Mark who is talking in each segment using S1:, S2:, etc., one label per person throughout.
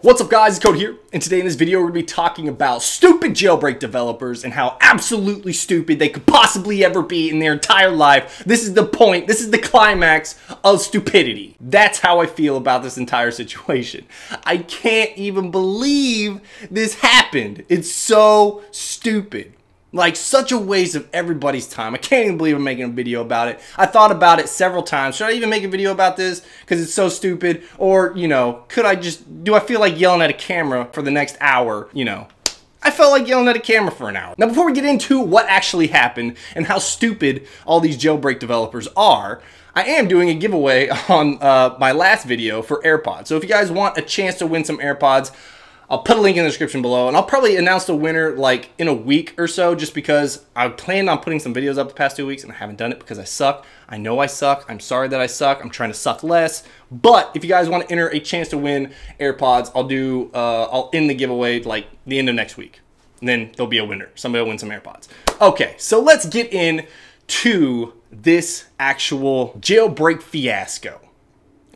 S1: What's up guys, it's Cody here, and today in this video we're going to be talking about stupid jailbreak developers and how absolutely stupid they could possibly ever be in their entire life. This is the point, this is the climax of stupidity. That's how I feel about this entire situation. I can't even believe this happened. It's so stupid. Like, such a waste of everybody's time. I can't even believe I'm making a video about it. I thought about it several times. Should I even make a video about this? Because it's so stupid. Or, you know, do I feel like yelling at a camera for the next hour? You know, I felt like yelling at a camera for an hour. Now, before we get into what actually happened and how stupid all these jailbreak developers are, I am doing a giveaway on my last video for AirPods. So if you guys want a chance to win some AirPods, I'll put a link in the description below, and I'll probably announce the winner like in a week or so, just because I planned on putting some videos up the past 2 weeks and I haven't done it because I suck. I know I suck. I'm sorry that I suck. I'm trying to suck less. But if you guys want to enter a chance to win AirPods, I'll end the giveaway like the end of next week. And then there'll be a winner. Somebody will win some AirPods. Okay, so let's get into this actual jailbreak fiasco.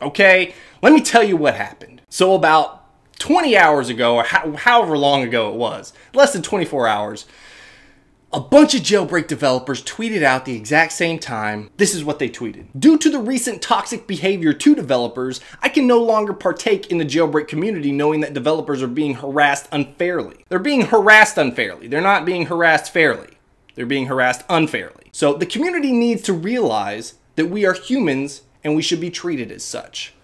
S1: Okay, let me tell you what happened. So about 20 hours ago, or however long ago it was, less than 24 hours, a bunch of jailbreak developers tweeted out the exact same time. This is what they tweeted. Due to the recent toxic behavior to developers, I can no longer partake in the jailbreak community knowing that developers are being harassed unfairly. They're being harassed unfairly. They're not being harassed fairly. They're being harassed unfairly. So the community needs to realize that we are humans and we should be treated as such.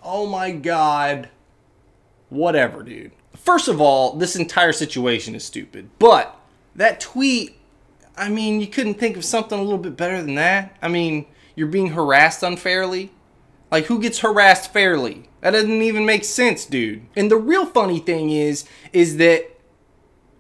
S1: Oh my God. Whatever, dude. First of all, this entire situation is stupid. But that tweet, I mean, you couldn't think of something a little bit better than that? I mean, you're being harassed unfairly? Like, who gets harassed fairly? That doesn't even make sense, dude. And the real funny thing is that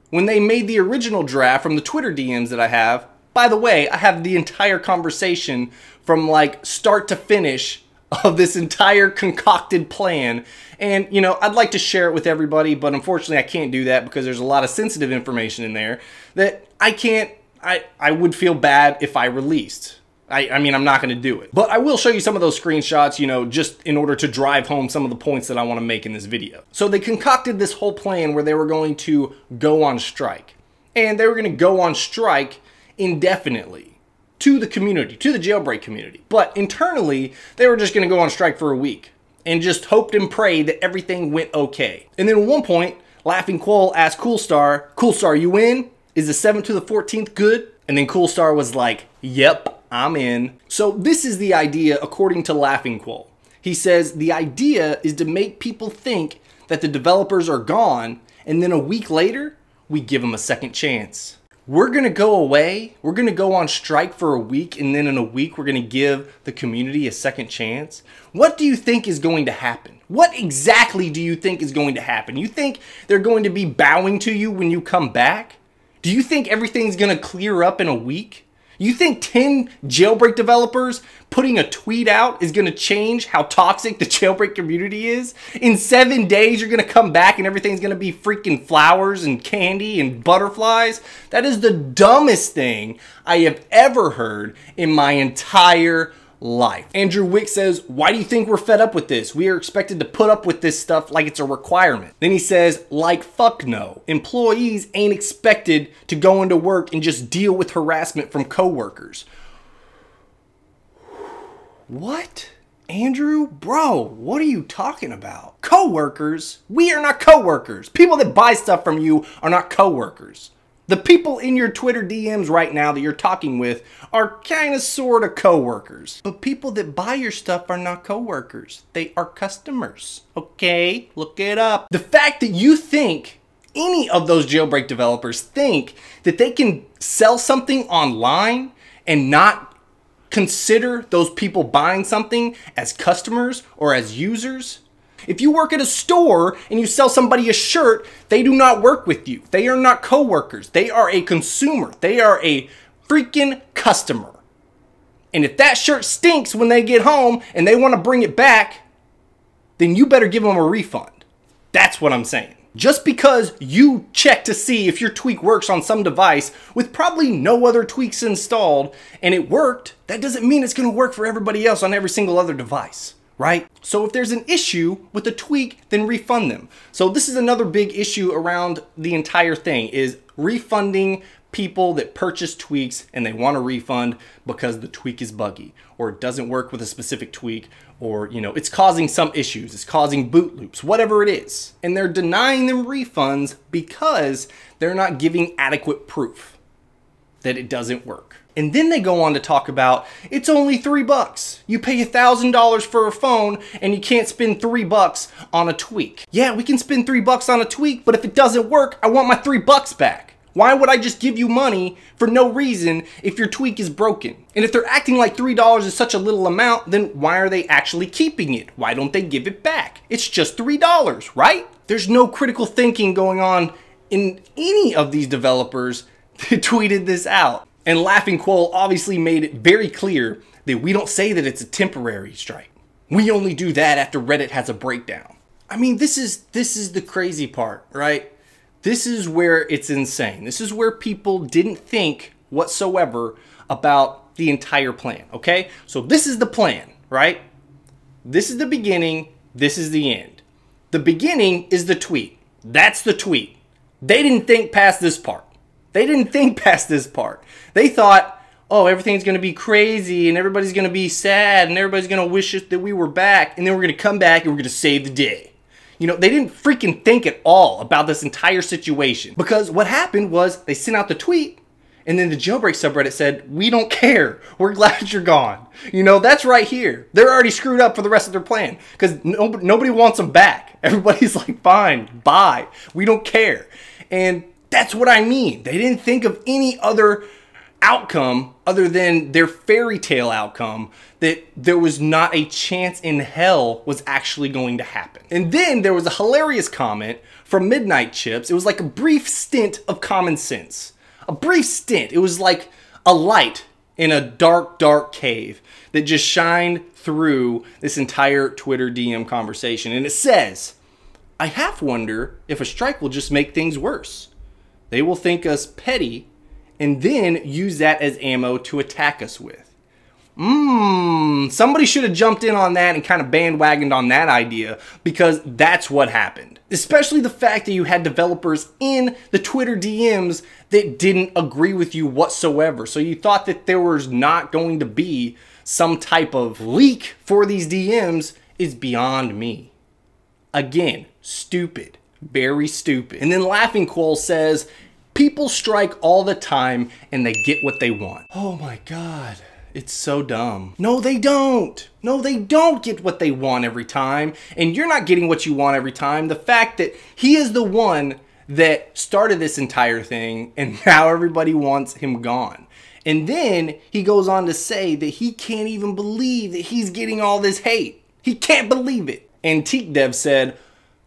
S1: when they made the original draft from the Twitter DMs that I have, by the way, I have the entire conversation from like start to finish of this entire concocted plan, and you know, I'd like to share it with everybody, but unfortunately I can't do that because there's a lot of sensitive information in there that I would feel bad if I released. I mean, I'm not going to do it, but I will show you some of those screenshots, you know, just in order to drive home some of the points that I want to make in this video. So they concocted this whole plan where they were going to go on strike, and they were going to go on strike indefinitely to the community, to the jailbreak community. But internally, they were just going to go on strike for a week and just hoped and prayed that everything went okay. And then at one point, Laughing Quoll asked Coolstar, you in? Is the 7th to the 14th good? And then Coolstar was like, yep, I'm in. So this is the idea according to Laughing Quoll. He says the idea is to make people think that the developers are gone, and then a week later, we give them a second chance. We're going to go away, we're going to go on strike for a week, and then in a week we're going to give the community a second chance? What do you think is going to happen? What exactly do you think is going to happen? You think they're going to be bowing to you when you come back? Do you think everything's going to clear up in a week? You think 10 jailbreak developers putting a tweet out is going to change how toxic the jailbreak community is? In 7 days, you're going to come back and everything's going to be freaking flowers and candy and butterflies? That is the dumbest thing I have ever heard in my entire life. Andrew Wick says, why do you think we're fed up with this? We are expected to put up with this stuff like it's a requirement. Then he says, like fuck no. Employees ain't expected to go into work and just deal with harassment from coworkers. What? Andrew? Bro, what are you talking about? Coworkers? We are not coworkers. People that buy stuff from you are not coworkers. The people in your Twitter DMs right now that you're talking with are kind of sort of coworkers. But people that buy your stuff are not coworkers. They are customers. Okay? Look it up. The fact that you think any of those jailbreak developers think that they can sell something online and not consider those people buying something as customers or as users. If you work at a store and you sell somebody a shirt, they do not work with you. They are not coworkers. They are a consumer. They are a freaking customer. And if that shirt stinks when they get home and they want to bring it back, then you better give them a refund. That's what I'm saying. Just because you check to see if your tweak works on some device with probably no other tweaks installed and it worked, that doesn't mean it's going to work for everybody else on every single other device. right? So if there's an issue with a tweak, then refund them. So this is another big issue around the entire thing, is refunding people that purchase tweaks and they want a refund because the tweak is buggy or it doesn't work with a specific tweak, or it's causing some issues, it's causing boot loops, whatever it is. And they're denying them refunds because they're not giving adequate proof that it doesn't work. And then they go on to talk about, it's only $3. You pay $1,000 for a phone and you can't spend $3 on a tweak. Yeah, we can spend $3 on a tweak, but if it doesn't work, I want my $3 back. Why would I just give you money for no reason if your tweak is broken? And if they're acting like $3 is such a little amount, then why are they actually keeping it? Why don't they give it back? It's just $3, right? There's no critical thinking going on in any of these developers that tweeted this out. And Laughing Quoll obviously made it very clear that we don't say that it's a temporary strike. We only do that after Reddit has a breakdown. I mean, this is the crazy part, right? This is where it's insane. This is where people didn't think whatsoever about the entire plan, okay? So this is the plan, right? This is the beginning, this is the end. The beginning is the tweet. That's the tweet. They didn't think past this part. They didn't think past this part. They thought, oh, everything's going to be crazy and everybody's going to be sad and everybody's going to wish that we were back, and then we're going to come back and we're going to save the day. They didn't freaking think at all about this entire situation, because what happened was they sent out the tweet and then the jailbreak subreddit said, we don't care. We're glad you're gone. That's right here. They're already screwed up for the rest of their plan because nobody wants them back. Everybody's like, fine, bye. We don't care. And that's what I mean. They didn't think of any other outcome other than their fairy tale outcome, that there was not a chance in hell was actually going to happen. And then there was a hilarious comment from Midnight Chips. It was like a brief stint of common sense. A brief stint. It was like a light in a dark, dark cave that just shined through this entire Twitter DM conversation. And it says, I half wonder if a strike will just make things worse. They will think us petty and then use that as ammo to attack us with. Somebody should have jumped in on that and kind of bandwagoned on that idea, because that's what happened. Especially the fact that you had developers in the Twitter DMs that didn't agree with you whatsoever. So you thought that there was not going to be some type of leak for these DMs is beyond me. Again, stupid. Very stupid. And then Laughing Quoll says, people strike all the time and they get what they want. Oh my God. It's so dumb. No, they don't. No, they don't get what they want every time. And you're not getting what you want every time. The fact that he is the one that started this entire thing and now everybody wants him gone. And then he goes on to say that he can't even believe that he's getting all this hate. He can't believe it. Antique Dev said,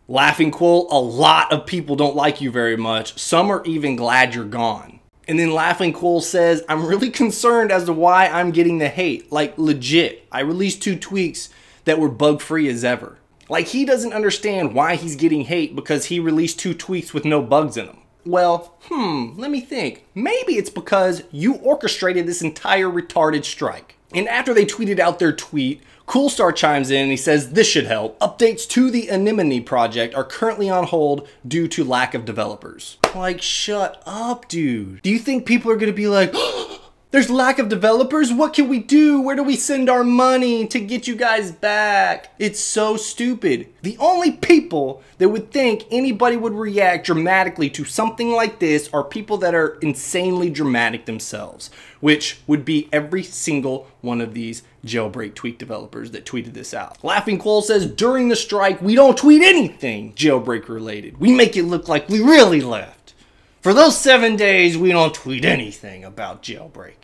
S1: Laughing Quoll, a lot of people don't like you very much. Some are even glad you're gone. And then Laughing Quoll says, I'm really concerned as to why I'm getting the hate. Like, legit. I released 2 tweaks that were bug-free as ever. Like, he doesn't understand why he's getting hate because he released 2 tweaks with no bugs in them. Well, let me think. Maybe it's because you orchestrated this entire retarded strike. And after they tweeted out their tweet, Coolstar chimes in and he says, this should help. Updates to the Anemone project are currently on hold due to lack of developers. Like, shut up, dude. Do you think people are gonna be like, oh, there's lack of developers? What can we do? Where do we send our money to get you guys back? It's so stupid. The only people that would think anybody would react dramatically to something like this are people that are insanely dramatic themselves, which would be every single one of these jailbreak tweet developers that tweeted this out. Laughing Quoll says, during the strike, we don't tweet anything jailbreak related. We make it look like we really left. For those 7 days, we don't tweet anything about jailbreak.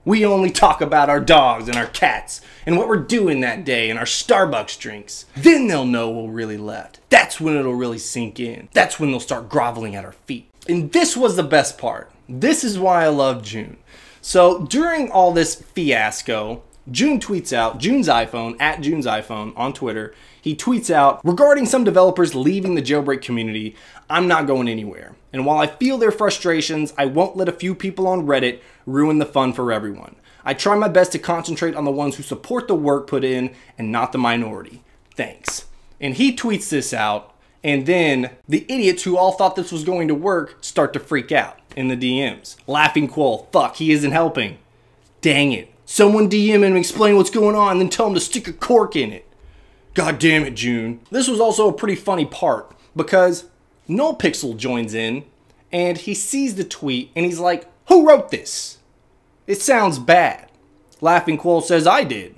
S1: We only talk about our dogs and our cats and what we're doing that day and our Starbucks drinks. Then they'll know we're really left. That's when it'll really sink in. That's when they'll start groveling at our feet. And this was the best part. This is why I love June. So during all this fiasco, June tweets out, June's iPhone, at June's iPhone on Twitter, he tweets out, regarding some developers leaving the jailbreak community, I'm not going anywhere. And while I feel their frustrations, I won't let a few people on Reddit ruin the fun for everyone. I try my best to concentrate on the ones who support the work put in and not the minority. Thanks. And he tweets this out, and then the idiots who all thought this was going to work start to freak out in the DMs. Laughing Quoll, fuck, he isn't helping. Dang it. Someone DM him and explain what's going on, and then tell him to stick a cork in it. God damn it, June. This was also a pretty funny part, because NullPixel joins in, and he sees the tweet, and he's like, who wrote this? It sounds bad. Laughing Quoll says, I did.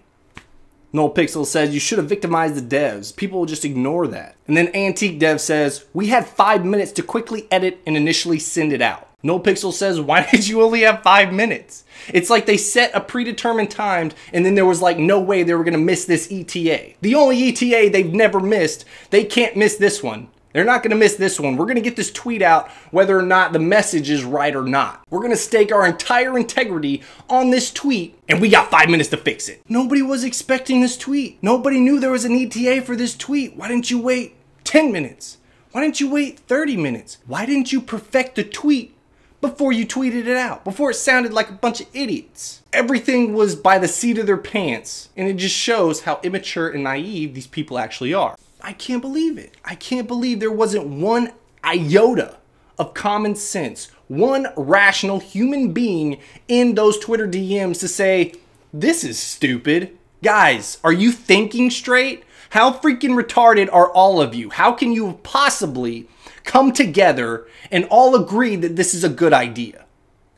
S1: NullPixel says, you should have victimized the devs. People will just ignore that. And then Antique Dev says, we had 5 minutes to quickly edit and initially send it out. NullPixel says, why did you only have 5 minutes? It's like they set a predetermined time and then there was like no way they were going to miss this ETA. The only ETA they've never missed, they can't miss this one. They're not going to miss this one. We're going to get this tweet out whether or not the message is right or not. We're going to stake our entire integrity on this tweet, and we got 5 minutes to fix it. Nobody was expecting this tweet. Nobody knew there was an ETA for this tweet. Why didn't you wait 10 minutes? Why didn't you wait 30 minutes? Why didn't you perfect the tweet before you tweeted it out? Before it sounded like a bunch of idiots. Everything was by the seat of their pants, and it just shows how immature and naive these people actually are. I can't believe it. I can't believe there wasn't one iota of common sense, one rational human being in those Twitter DMs to say, this is stupid. Guys, are you thinking straight? How freaking retarded are all of you? How can you possibly come together and all agree that this is a good idea?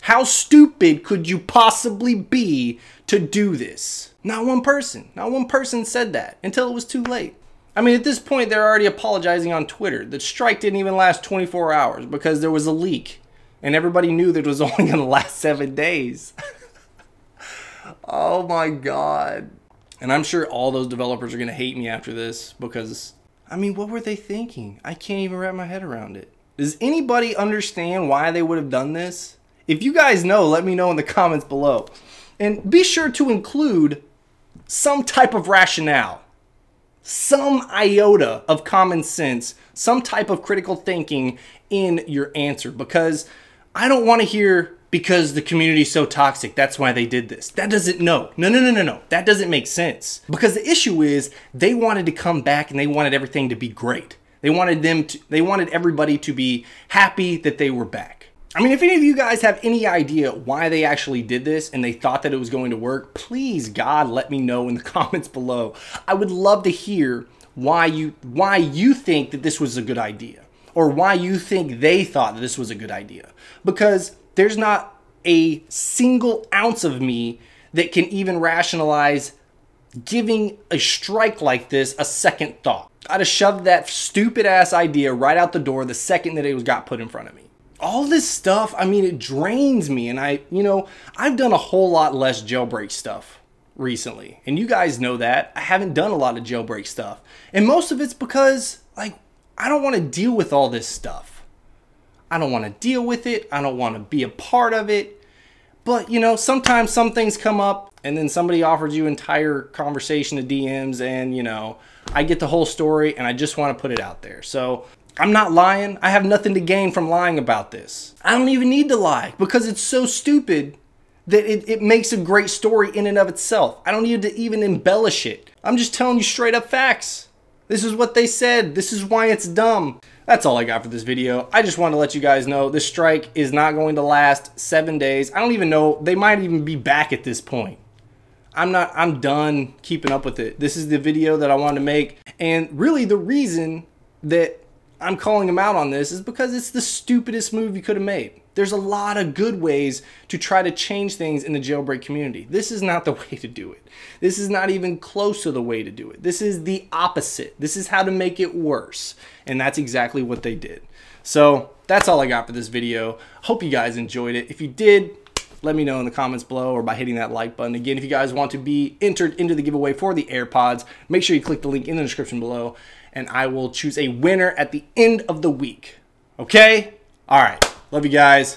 S1: How stupid could you possibly be to do this? Not one person said that until it was too late. I mean, at this point, they're already apologizing on Twitter. The strike didn't even last 24 hours because there was a leak. And everybody knew that it was only going to last 7 days. Oh my God. And I'm sure all those developers are going to hate me after this because, I mean, what were they thinking? I can't even wrap my head around it. Does anybody understand why they would have done this? If you guys know, let me know in the comments below. And be sure to include some type of rationale. Some iota of common sense, some type of critical thinking in your answer, because I don't want to hear because the community is so toxic, that's why they did this. That doesn't, no. That doesn't make sense. Because the issue is they wanted to come back and they wanted everything to be great. They wanted everybody to be happy that they were back. I mean, if any of you guys have any idea why they actually did this and they thought that it was going to work, please, God, let me know in the comments below. I would love to hear why you think that this was a good idea, or why you think they thought that this was a good idea. Because there's not a single ounce of me that can even rationalize giving a strike like this a second thought. I'd have shoved that stupid ass idea right out the door the second that it got put in front of me. All this stuff, I mean, it drains me, and I've done a whole lot less jailbreak stuff recently, and you guys know that. I haven't done a lot of jailbreak stuff, and most of it's because, like, I don't want to deal with all this stuff. I don't want to deal with it. I don't want to be a part of it, but, sometimes some things come up, and then somebody offers you entire conversation to DMs, and, I get the whole story, and I just want to put it out there. So I'm not lying. I have nothing to gain from lying about this. I don't even need to lie because it's so stupid that it makes a great story in and of itself. I don't need to even embellish it. I'm just telling you straight up facts. This is what they said. This is why it's dumb. That's all I got for this video. I just wanted to let you guys know this strike is not going to last 7 days. I don't even know. They might even be back at this point. I'm done keeping up with it. This is the video that I wanted to make. And really the reason that I'm calling him out on this is because it's the stupidest move you could have made. There's a lot of good ways to try to change things in the jailbreak community. This is not the way to do it. This is not even close to the way to do it. This is the opposite. This is how to make it worse. And that's exactly what they did. So that's all I got for this video. Hope you guys enjoyed it. If you did, let me know in the comments below or by hitting that like button. Again, if you guys want to be entered into the giveaway for the AirPods, make sure you click the link in the description below, and I will choose a winner at the end of the week. Okay? All right. Love you guys.